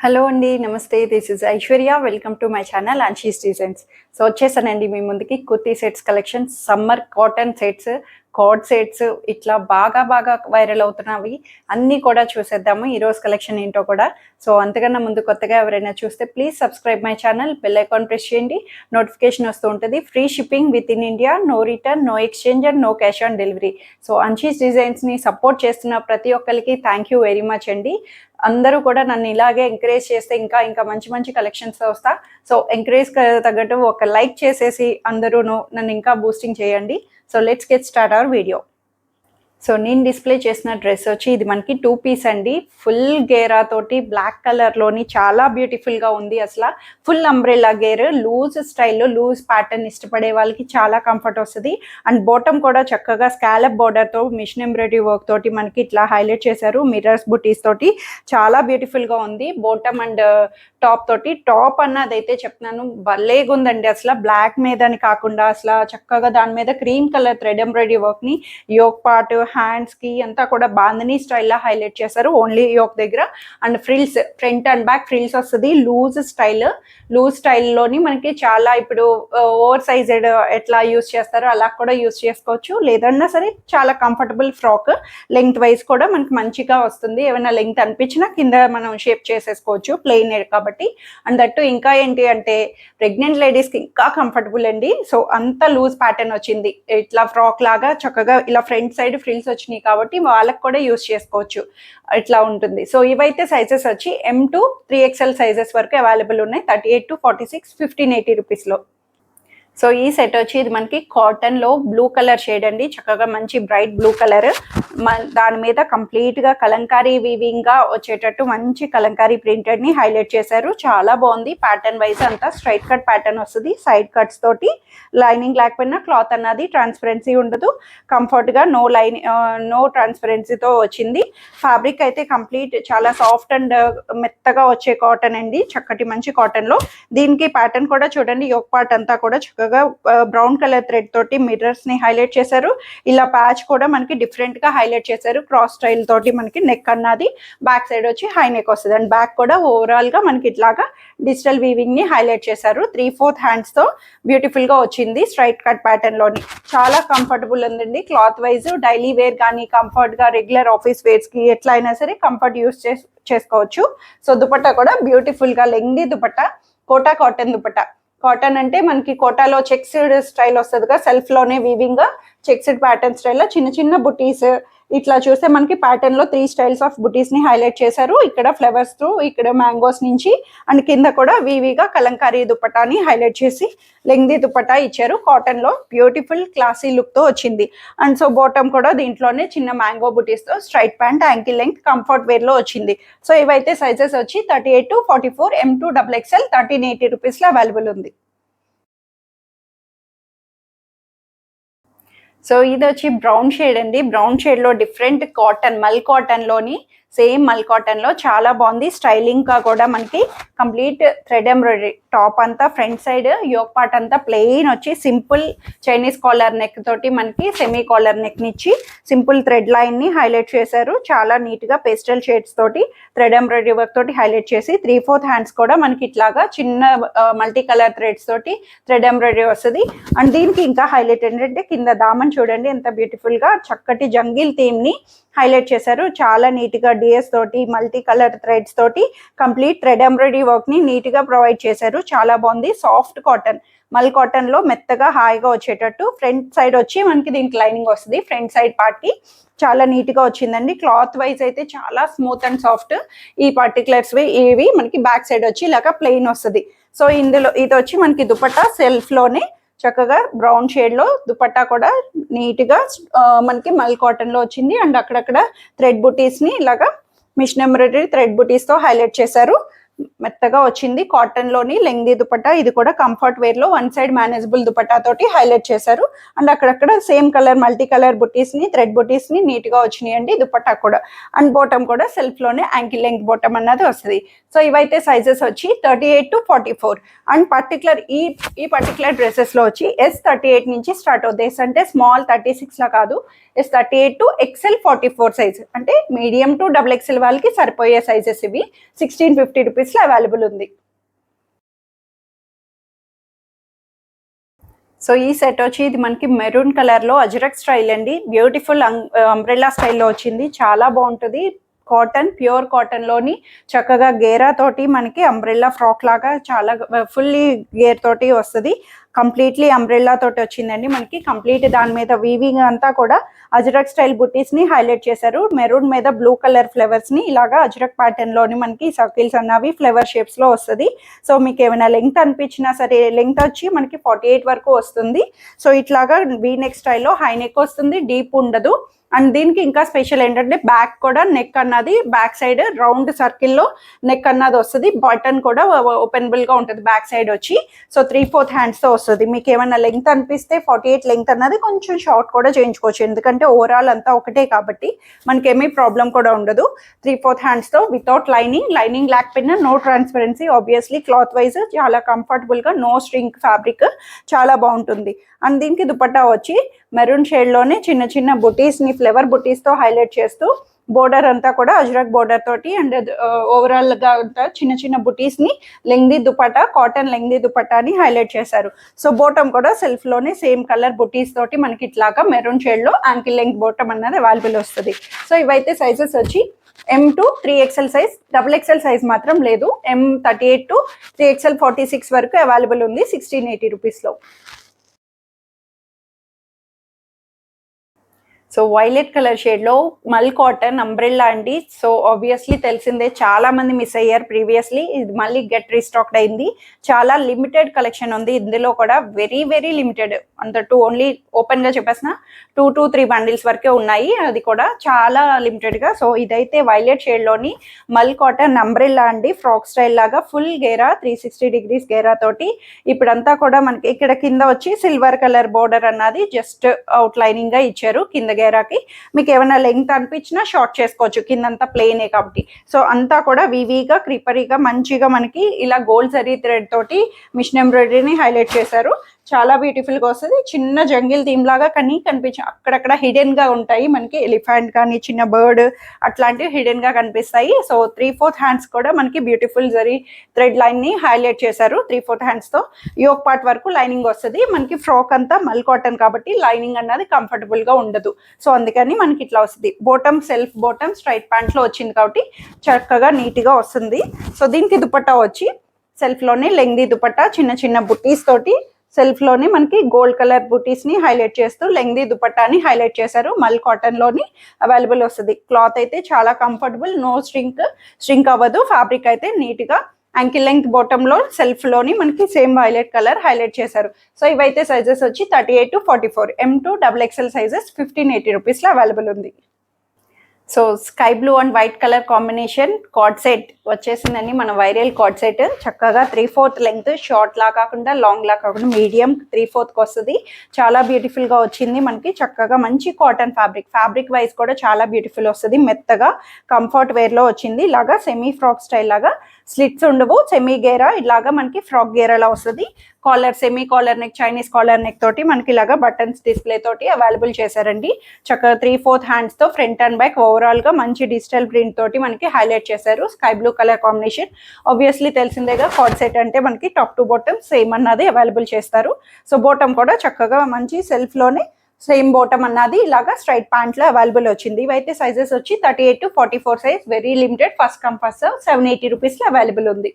Hello అండి. నమస్తే. This is Aishwarya. Welcome to my channel Anshi's designs. So వచ్చేసానండి మీ ముందుకి kurti sets collection, summer cotton sets, coord sets ఇట్లా బాగా వైరల్ అవుతున్నవి అన్నీ కూడా చూసేద్దాము. ఈరోజు కలెక్షన్ ఏంటో కూడా. సో అంతకన్నా ముందు కొత్తగా ఎవరైనా చూస్తే please subscribe my channel, bell icon press చేయండి, నోటిఫికేషన్ వస్తూ ఉంటుంది. Free shipping with in India, no return, no exchange and no cash on delivery. So Anshi's డిజైన్స్ని సపోర్ట్ చేస్తున్న ప్రతి ఒక్కరికి థ్యాంక్ యూ వెరీ మచ్ అండి. అందరూ కూడా నన్ను ఇలాగే ఎంకరేజ్ చేస్తే ఇంకా మంచి కలెక్షన్స్ వస్తా. సో ఎంకరేజ్ తగ్గట్టు ఒక లైక్ చేసేసి అందరూను నన్ను ఇంకా బూస్టింగ్ చేయండి. So let's get start our video. So నేను డిస్ప్లే చేసిన డ్రెస్ వచ్చి ఇది మనకి 2 పీస్ అండి. ఫుల్ గేరా తోటి బ్లాక్ కలర్లోని చాలా బ్యూటిఫుల్గా ఉంది. అసలు ఫుల్ అంబ్రెల్లా గేర్, లూజ్ స్టైల్లో లూజ్ ప్యాటర్న్ ఇష్టపడే వాళ్ళకి చాలా కంఫర్ట్ వస్తుంది. అండ్ బాటమ్ కూడా చక్కగా స్కాలప్ బోర్డర్తో మిషన్ ఎంబ్రాయిడరీ వర్క్ తోటి మనకి ఇట్లా హైలైట్ చేశారు. మిర్రర్స్ బుటీస్ తోటి చాలా బ్యూటిఫుల్గా ఉంది. బాటమ్ అండ్ టాప్ తోటి. టాప్ అన్నదైతే చెప్తున్నాను భలేగా ఉందండి. అసలు బ్లాక్ మీదని కాకుండా అసలు చక్కగా దాని మీద క్రీమ్ కలర్ థ్రెడ్ ఎంబ్రాయిడరీ వర్క్ని యోక్ పార్ట్, హ్యాండ్స్ కి అంతా కూడా బాందని స్టైల్లో హైలైట్ చేశారు. ఓన్లీ యోక్ దగ్గర. And frills, front and back frills వస్తుంది. లూజ్ స్టైల్లోని మనకి చాలా ఇప్పుడు ఓవర్ సైజెడ్ ఎట్లా యూస్ చేస్తారో అలా కూడా యూస్ చేసుకోవచ్చు. లేదన్నా సరే చాలా కంఫర్టబుల్ ఫ్రాక్. లెంగ్త్ వైజ్ కూడా మనకి మంచిగా వస్తుంది. ఏమైనా లెంగ్త్ అనిపించినా కింద మనం షేప్ చేసేసుకోవచ్చు, ప్లెయిన్ కాబట్టి. అండ్ దట్టు ఇంకా ఏంటి అంటే ప్రెగ్నెంట్ లేడీస్కి ఇంకా కంఫర్టబుల్ అండి. సో అంత లూజ్ ప్యాటర్న్ వచ్చింది. ఇట్లా ఫ్రాక్ లాగా చక్కగా ఇలా ఫ్రంట్ సైడ్ ఫ్రిల్స్ వచ్చినాయి కాబట్టి వాళ్ళకి కూడా యూస్ చేసుకోవచ్చు. ఇట్లా ఉంటుంది. సో ఇవైతే సైజెస్ వచ్చి M to 3XL సైజెస్ వరకు అవైలబుల్ ఉన్నాయి. 38 to 46, 1580 రూపీస్లో. సో ఈ సెట్ వచ్చి ఇది మనకి కాటన్లో బ్లూ కలర్ షేడ్ అండి. చక్కగా మంచి బ్రైట్ బ్లూ కలర్. దాని మీద కంప్లీట్గా కలంకారీ వీవింగ్గా వచ్చేటట్టు మంచి కలంకారీ ప్రింటెడ్ని హైలైట్ చేశారు. చాలా బాగుంది. ప్యాటర్న్ వైజ్ అంతా స్ట్రైట్ కట్ ప్యాటర్న్ వస్తుంది. సైడ్ కట్స్ తోటి లైనింగ్ లేకపోయినా క్లాత్ అన్నది ట్రాన్స్పరెన్సీ ఉండదు. కంఫర్ట్గా నో ట్రాన్స్పరెన్సీతో వచ్చింది. ఫ్యాబ్రిక్ అయితే కంప్లీట్ చాలా సాఫ్ట్ అండ్ మెత్తగా వచ్చే కాటన్ అండి. చక్కటి మంచి కాటన్లో. దీనికి ప్యాటర్న్ కూడా చూడండి. యోక్ పార్ట్ అంతా కూడా బ్రౌన్ కలర్ థ్రెడ్ తోటి మిర్రర్స్ ని హైలైట్ చేశారు. ఇలా ప్యాచ్ కూడా మనకి డిఫరెంట్ గా హైలైట్ చేశారు. క్రాస్ స్టైల్ తోటి మనకి నెక్ అన్నది బ్యాక్ సైడ్ వచ్చి హై నెక్ వస్తుంది. అండ్ బ్యాక్ కూడా ఓవరాల్ గా మనకి ఇట్లాగా డిజిటల్ వీవింగ్ ని హైలైట్ చేశారు. 3/4 హ్యాండ్స్ తో బ్యూటిఫుల్ గా వచ్చింది. స్ట్రైట్ కట్ ప్యాటర్న్ లోని చాలా కంఫర్టబుల్ ఉందండి. క్లాత్ వైజ్ డైలీ వేర్ కానీ కంఫర్ట్ గా రెగ్యులర్ ఆఫీస్ వేర్స్ కి ఎట్లా అయినా సరే కంఫర్ట్ యూస్ చేసుకోవచ్చు. సో దుపట్టా కూడా బ్యూటిఫుల్ గా lengthy dupatta, Kota cotton dupatta. Cotton అంటే మనకి కోటాలో చెక్స్డ్ స్టైల్ వస్తుంది కదా, సెల్ఫ్ లోనే వీవింగ్ గా చెక్స్డ్ ప్యాటర్న్ స్టైల్లో చిన్న బుటీస్. ఇట్లా చూస్తే మనకి ప్యాటర్న్ లో 3 స్టైల్స్ ఆఫ్ బుటీస్ ని హైలైట్ చేశారు. ఇక్కడ ఫ్లవర్స్ తో, ఇక్కడ మ్యాంగోస్ నుంచి, అండ్ కింద కూడా వీవీగా కలంకారీ దుపట్టాని హైలైట్ చేసి లెంగ్దీ దుపట్టా ఇచ్చారు. కాటన్ లో బ్యూటిఫుల్ క్లాసీ లుక్ తో వచ్చింది. అండ్ సో బాటమ్ కూడా దీంట్లోనే చిన్న మ్యాంగో బుటీస్ తో straight pant, ankle length, comfort wear లో వచ్చింది. సో ఇవైతే సైజెస్ వచ్చి 38 to 44, M to XXL, 1380 rupees లో అవైలబుల్ ఉంది. సో ఇది వచ్చి బ్రౌన్ షేడ్ అండి. బ్రౌన్ షేడ్లో డిఫరెంట్ కాటన్, మల్ కాటన్లోని సేమ్ మల్ కాటన్లో చాలా బాగుంది. స్టైలింగ్గా కూడా మనకి కంప్లీట్ థ్రెడ్ ఎంబ్రాయిడరీ. టాప్ అంతా ఫ్రంట్ సైడ్ యోక్ పార్ట్ అంతా ప్లెయిన్ వచ్చి సింపుల్ చైనీస్ కాలర్ నెక్ తోటి మనకి సెమీ కాలర్ నెక్ని ఇచ్చి సింపుల్ థ్రెడ్ లైన్ని హైలైట్ చేశారు. చాలా నీట్గా పేస్టల్ షేడ్స్ తోటి థ్రెడ్ ఎంబ్రాయిడరీ వర్క్ తోటి హైలైట్ చేసి 3/4 హ్యాండ్స్ కూడా మనకి ఇట్లాగా చిన్న మల్టీ కలర్ థ్రెడ్స్ తోటి థ్రెడ్ ఎంబ్రాయిడరీ వస్తుంది. అండ్ దీనికి ఇంకా హైలైట్ ఏంటంటే కింద దామన్ చూడండి ఎంత బ్యూటిఫుల్గా చక్కటి జంగిల్ థీమ్ని హైలైట్ చేశారు. చాలా నీట్గా డిఎస్ తోటి మల్టీ కలర్ థ్రెడ్స్ తోటి కంప్లీట్ థ్రెడ్ ఎంబ్రాయిడరీ వర్క్ని నీట్గా ప్రొవైడ్ చేశారు. చాలా బాగుంది. సాఫ్ట్ కాటన్, మల్ కాటన్లో మెత్తగా హాయిగా వచ్చేటట్టు. ఫ్రంట్ సైడ్ వచ్చి మనకి దీనికి లైనింగ్ వస్తుంది. ఫ్రంట్ సైడ్ పార్ట్కి చాలా నీట్గా వచ్చిందండి. క్లాత్ వైజ్ అయితే చాలా స్మూత్ అండ్ సాఫ్ట్. ఈ పర్టికులర్స్ ఇవి మనకి బ్యాక్ సైడ్ వచ్చి ఇలాగా ప్లెయిన్ వస్తుంది. సో ఇందులో ఇది వచ్చి మనకి దుపట్టా సెల్ఫ్లోనే చక్కగా బ్రౌన్ షేడ్లో దుపట్టా కూడా నీట్గా మనకి మల్ కాటన్లో వచ్చింది. అండ్ అక్కడక్కడ థ్రెడ్ బుటీస్ని ఇలాగా మిషన్ ఎంబ్రాయిడరీ థ్రెడ్ బుటీస్తో హైలైట్ చేశారు. మెత్తగా వచ్చింది. కాటన్లోని లెంగ్దీ దుపట్టా. ఇది కూడా కంఫర్ట్ వేర్లో వన్ సైడ్ మేనేజబుల్ దుపట్టా తోటి హైలైట్ చేశారు. అండ్ అక్కడక్కడ సేమ్ కలర్ మల్టీ కలర్ బుటీస్ని థ్రెడ్ బుటీస్ని నీట్గా వచ్చినాయండి. దుపట్టా కూడా. అండ్ బాటమ్ కూడా సెల్ఫ్లోనే యాంకిల్ లెంగ్త్ బాటమ్ అన్నది వస్తుంది. సో ఇవైతే సైజెస్ వచ్చి 38 to 44. అండ్ పర్టికులర్ ఈ పర్టికులర్ డ్రెస్సెస్లో వచ్చి S38 నుంచి స్టార్ట్ అవుతాయి. ఎస్ అంటే స్మాల్ 36లా కాదు, S38 to XL 44 సైజ్. అంటే మీడియం టు XXL వాళ్ళకి సరిపోయే సైజెస్ ఇవి. 1650 రూపీస్ రూపీస్లో అవైలబుల్ ఉంది. సో ఈ సెట్ వచ్చి ఇది మనకి మెరూన్ కలర్లో అజ్రక్ స్టైల్ అండి. బ్యూటిఫుల్ అంబ్రెల్లా స్టైల్లో వచ్చింది. చాలా బాగుంటుంది. కాటన్, ప్యూర్ కాటన్లోని చక్కగా గేరా తోటి మనకి అంబ్రెల్లా ఫ్రాక్ లాగా చాలా ఫుల్లీ గేర్ తోటి వస్తుంది. కంప్లీట్లీ అంబ్రెల్లా తోటి వచ్చిందండి మనకి. కంప్లీట్ దాని మీద వీవింగ్ అంతా కూడా అజ్రక్ స్టైల్ బుటీస్ని హైలైట్ చేశారు. మెరూన్ మీద బ్లూ కలర్ ఫ్లవర్స్ని ఇలాగా అజ్రక్ ప్యాటర్న్లోని మనకి సర్కిల్స్ అన్నవి ఫ్లవర్ షేప్స్లో వస్తుంది. సో మీకు ఏమైనా లెంగ్త్ అనిపించినా సరే, లెంగ్త్ వచ్చి మనకి 48 వరకు వస్తుంది. సో ఇట్లాగా వీ నెక్ స్టైల్లో హై నెక్ వస్తుంది, డీప్ ఉండదు. అండ్ దీనికి ఇంకా స్పెషల్ ఏంటంటే బ్యాక్ కూడా నెక్ అన్నది బ్యాక్ సైడ్ రౌండ్ సర్కిల్లో నెక్ అన్నది వస్తుంది. బటన్ కూడా ఓపెనబుల్గా ఉంటుంది బ్యాక్ సైడ్ వచ్చి. సో 3/4 హ్యాండ్స్తో వస్తుంది. మీకు ఏమైనా లెంగ్త్ అనిపిస్తే 48 లెంగ్త్ అన్నది కొంచెం షార్ట్ కూడా చేయించుకోవచ్చు, ఎందుకంటే ఓవరాల్ అంతా ఒకటే కాబట్టి మనకేమీ ప్రాబ్లం కూడా ఉండదు. 3/4 హ్యాండ్స్తో వితౌట్ లైనింగ్ లేకపోయినా no transparency. Obviously cloth wise చాలా కంఫర్టబుల్గా, నో స్ట్రింక్ ఫ్యాబ్రిక్, చాలా బాగుంటుంది. అండ్ దీనికి దుపట్టా వచ్చి మెరూన్ షేడ్లోనే చిన్న చిన్న బుటీస్ని ఫ్లవర్ బుటీస్తో హైలైట్ చేస్తూ బోర్డర్ అంతా కూడా అజ్రక్ బోర్డర్ తోటి అండ్ ఓవరాల్గా అంతా చిన్న చిన్న బుటీస్ని లెంగ్దీ దుపట్టా, కాటన్ లెంగ్దీ దుపట్టాని హైలైట్ చేశారు. సో బోటం కూడా సెల్ఫ్లోనే సేమ్ కలర్ బుటీస్ తోటి మనకి ఇట్లాగా మెరూన్ షేడ్లో యాంకిల్ లెంగ్త్ బోటం అన్నది అవైలబుల్ వస్తుంది. సో ఇవైతే సైజెస్ వచ్చి M to 3XL size, XXL size మాత్రం లేదు. M38 to 3XL 46 వరకు అవైలబుల్ ఉంది 1680 రూపీస్లో. సో వైలెట్ కలర్ షేడ్లో మల్ కాటన్ అంబ్రెల్లా అండి. సో ఆబ్వియస్లీ తెలిసిందే, చాలా మంది మిస్ అయ్యారు ప్రీవియస్లీ. ఇది మళ్ళీ గెట్ రీస్టాక్డ్ అయింది. చాలా లిమిటెడ్ కలెక్షన్ ఉంది ఇందులో కూడా, వెరీ వెరీ లిమిటెడ్. అంత ఓన్లీ ఓపెన్గా చెప్పేసిన 2 to 3 బండిల్స్ వరకే ఉన్నాయి, అది కూడా చాలా లిమిటెడ్గా. సో ఇదైతే వైలెట్ షేడ్లోని మల్ కాటన్ అంబ్రెల్లా అండి. ఫ్రాక్ స్టైల్ లాగా ఫుల్ గేరా, 360 degrees గేరా తోటి. ఇప్పుడంతా కూడా మనకి ఇక్కడ కింద వచ్చి సిల్వర్ కలర్ బోర్డర్ అన్నది జస్ట్ అవుట్ లైనింగ్ గా ఇచ్చారు కింద గేరాకి. మీకు ఏమైనా లెంగ్త్ అనిపించినా షార్ట్ చేసుకోవచ్చు, కిందంతా ప్లెయినే కాబట్టి. సో అంతా కూడా వివీగా క్రీపరీగా మంచిగా మనకి ఇలా గోల్డ్ జరీ థ్రెడ్ తోటి మిషన్ ఎంబ్రాయిడరీని హైలైట్ చేశారు. చాలా బ్యూటిఫుల్ గా వస్తుంది. చిన్న జంగిల్ థీమ్ లాగా కానీ కనిపించ, అక్కడక్కడ హిడెన్ గా ఉంటాయి మనకి. ఎలిఫెంట్ కానీ చిన్న బర్డ్ అట్లాంటివి హిడెన్ గా కనిపిస్తాయి. సో 3/4 హ్యాండ్స్ కూడా మనకి బ్యూటిఫుల్ జరీ థ్రెడ్ లైన్ ని హైలైట్ చేశారు. 3/4 హ్యాండ్స్ తో యోక్ పార్ట్ వరకు లైనింగ్ వస్తుంది మనకి. ఫ్రాక్ అంతా మల్ కాటన్ కాబట్టి లైనింగ్ అన్నది కంఫర్టబుల్ గా ఉండదు. సో అందుకని మనకి ఇట్లా వస్తుంది. Bottom self bottom straight pant లో వచ్చింది కాబట్టి చక్కగా నీట్ గా వస్తుంది. సో దీనికి దుపట్టా వచ్చి సెల్ఫ్ లోనే లెంగ్దీ దుపట్టా, చిన్న చిన్న బుట్టీస్ తోటి సెల్ఫ్లోని మనకి గోల్డ్ కలర్ బుటీస్ని హైలైట్ చేస్తూ లెంగ్దీ దుపట్టాని హైలైట్ చేశారు. మల్ కాటన్లోని అవైలబుల్ వస్తుంది. క్లాత్ అయితే చాలా కంఫర్టబుల్, నో స్ట్రింక్ అవ్వదు. ఫ్యాబ్రిక్ అయితే నీట్గా యాంకిల్ లెంగ్త్ బాటంలో సెల్ఫ్లోని మనకి సేమ్ వైలెట్ కలర్ హైలైట్ చేశారు. సో ఇవైతే సైజెస్ వచ్చి 38 to 44, M to XXL sizes 1580 రూపీస్లో అవైలబుల్ ఉంది. So sky blue and white colour combination card set వచ్చేసిందండి. మన వైరల్ కార్డ్ సెట్ చక్కగా 3/4 లెంగ్త్, షార్ట్ లా కాకుండా లాంగ్ లా కాకుండా మీడియం 3/4కి వస్తుంది. చాలా బ్యూటిఫుల్ గా వచ్చింది మనకి. చక్కగా మంచి కాటన్ ఫ్యాబ్రిక్ వైజ్ కూడా చాలా బ్యూటిఫుల్ వస్తుంది. మెత్తగా కంఫర్ట్ వేర్ లో వచ్చింది. ఇలాగా సెమీ ఫ్రాక్ స్టైల్ లాగా స్లిట్స్ ఉండవు, సెమీ గేరా ఇలాగా మనకి ఫ్రాక్ గేరాలా వస్తుంది. Collar, semi collar neck, Chinese collar neck తోటి మనకి ఇలాగా బటన్స్ డిస్ప్లే తోటి అవైలబుల్ చేశారండి. చక్కగా 3/4 హ్యాండ్స్ తో ఫ్రంట్ అండ్ బ్యాక్ ఓవరాల్ గా మంచి డిజిటల్ ప్రింట్ తోటి మనకి హైలైట్ చేశారు. Sky blue colour combination. Obviously తెలిసిందేగా కార్డ్ సెట్ అంటే మనకి టాప్ టు బాటమ్ సేమ్ అన్నది అవైలబుల్ చేస్తారు. సో బాటమ్ కూడా చక్కగా మంచి సెల్ఫ్ లోనే సేమ్ బాటమ్ అన్నది ఇలాగా స్ట్రైట్ ప్యాంట్ లో అవైలబుల్ వచ్చింది. ఇవైతే సైజెస్ వచ్చి 38 to 44 size, very limited. First come first 780 rupees లో అవైలబుల్ ఉంది.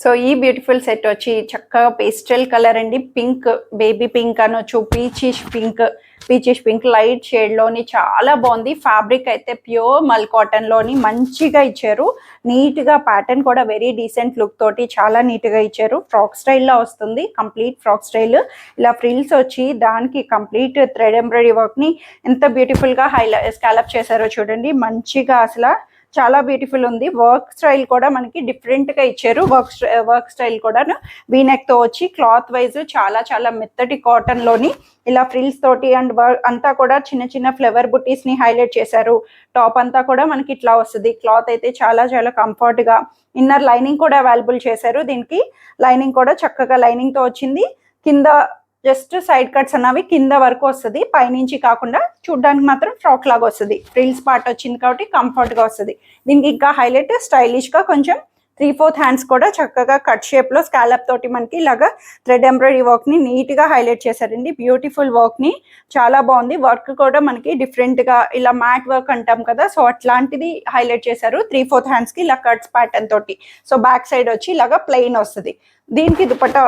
సో ఈ బ్యూటిఫుల్ సెట్ వచ్చి చక్కగా పేస్టల్ కలర్ అండి. పింక్, బేబీ పింక్ అనొచ్చు, పీచిష్ పింక్ లైట్ షేడ్లోని చాలా బాగుంది. ఫ్యాబ్రిక్ అయితే ప్యూర్ మల్ కాటన్లోని మంచిగా ఇచ్చారు. నీట్గా ప్యాటర్న్ కూడా వెరీ డీసెంట్ లుక్ తోటి చాలా నీట్గా ఇచ్చారు. ఫ్రాక్ స్టైల్లో వస్తుంది, కంప్లీట్ ఫ్రాక్ స్టైల్. ఇలా ఫ్రిల్స్ వచ్చి దానికి కంప్లీట్ థ్రెడ్ ఎంబ్రాయిడరీ వర్క్ని ఎంత బ్యూటిఫుల్గా స్కాలప్ చేశారో చూడండి. మంచిగా అసలు చాలా బ్యూటిఫుల్ ఉంది. వర్క్ స్టైల్ కూడా మనకి డిఫరెంట్ గా ఇచ్చారు. వర్క్ స్టైల్ కూడా వీనెక్ తో వచ్చి క్లాత్ వైజ్ చాలా చాలా మెత్తటి కాటన్ లోని ఇలా ఫ్రిల్స్ తోటి అండ్ అంతా కూడా చిన్న చిన్న ఫ్లవర్ బుటీస్ ని హైలైట్ చేశారు. టాప్ అంతా కూడా మనకి ఇట్లా వస్తుంది. క్లాత్ అయితే చాలా చాలా కంఫర్ట్ గా. ఇన్నర్ లైనింగ్ కూడా అవైలబుల్ చేశారు. దీనికి లైనింగ్ కూడా చక్కగా లైనింగ్ తో వచ్చింది. కింద జస్ట్ సైడ్ కట్స్ అన్నవి కింద వరకు వస్తుంది, పైనుంచి కాకుండా చూడ్డానికి మాత్రం ఫ్రాక్ లాగా వస్తుంది. ఫ్రిల్స్ పార్ట్ వచ్చింది కాబట్టి కంఫర్ట్గా వస్తుంది. దీనికి ఇంకా హైలైట్ స్టైలిష్గా కొంచెం 3/4 హ్యాండ్స్ కూడా చక్కగా కట్ షేప్లో స్కాలప్ తోటి మనకి ఇలాగా థ్రెడ్ ఎంబ్రాయిడరీ వర్క్ని నీట్గా హైలైట్ చేశారండి. బ్యూటిఫుల్ వర్క్ని, చాలా బాగుంది. వర్క్ కూడా మనకి డిఫరెంట్గా ఇలా మ్యాట్ వర్క్ అంటాం కదా, సో అట్లాంటిది హైలైట్ చేశారు. 3/4 హ్యాండ్స్కి ఇలా కట్స్ ప్యాటర్న్ తోటి. సో బ్యాక్ సైడ్ వచ్చి ఇలాగా ప్లెయిన్ వస్తుంది. దీనికి దుపట్టా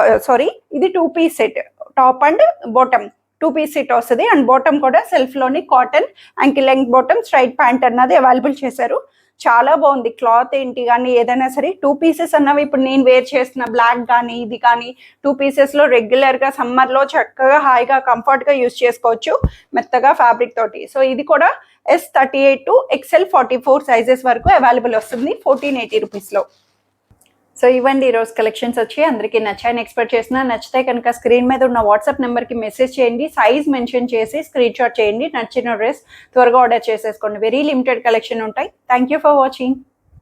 ఇది 2 piece set, top and bottom 2 piece set వస్తుంది. అండ్ బాటమ్ కూడా సెల్ఫ్లోని cotton ankle length bottom straight pant అన్నది అవైలబుల్ చేశారు. చాలా బాగుంది. క్లాత్ ఏంటి కానీ ఏదైనా సరే 2 పీసెస్ అన్నవి ఇప్పుడు నేను వేర్ చేస్తున్న బ్లాక్ కానీ ఇది కానీ 2 పీసెస్లో రెగ్యులర్గా సమ్మర్లో చక్కగా హాయిగా కంఫర్ట్గా యూస్ చేసుకోవచ్చు మెత్తగా ఫ్యాబ్రిక్ తోటి. సో ఇది కూడా S38 to XL 44 సైజెస్ వరకు అవైలబుల్ వస్తుంది 1480 రూపీస్లో. సో ఇవ్వండి ఈరోజు కలెక్షన్స్ వచ్చి అందరికీ నచ్చాయని ఎక్స్పెక్ట్ చేసిన. నచ్చితే కనుక స్క్రీన్ మీద ఉన్న వాట్సాప్ నెంబర్కి మెసేజ్ చేయండి, సైజ్ మెన్షన్ చేసి స్క్రీన్ షాట్ చేయండి. నచ్చిన డ్రెస్ త్వరగా ఆర్డర్ చేసేసుకోండి. వెరీ లిమిటెడ్ కలెక్షన్ ఉంటాయి. Thank you for watching.